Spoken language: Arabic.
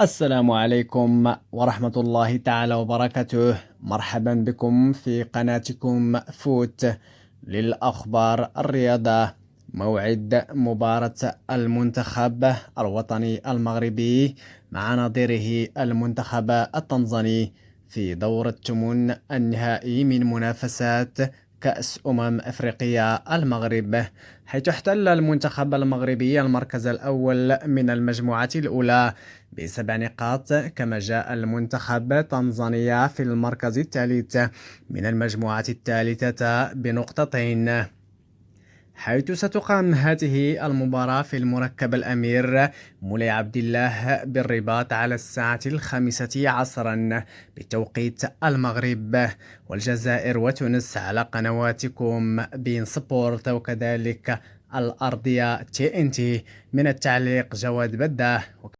السلام عليكم ورحمة الله تعالى وبركاته. مرحبا بكم في قناتكم فوت للأخبار الرياضة. موعد مباراة المنتخب الوطني المغربي مع نظيره المنتخب التنزاني في دور الثمن النهائي من منافسات كأس أفريقيا المغرب، حيث احتل المنتخب المغربي المركز الأول من المجموعة الأولى ب7 نقاط، كما جاء المنتخب تنزانيا في المركز الثالث من المجموعة الثالثة ب2 نقطتين. حيث ستقام هذه المباراة في المركب الأمير مولاي عبد الله بالرباط على الساعة 5 عصرا بتوقيت المغرب، والجزائر وتونس على قنواتكم بين سبورت وكذلك الأرضية TNT. من التعليق جواد بداه.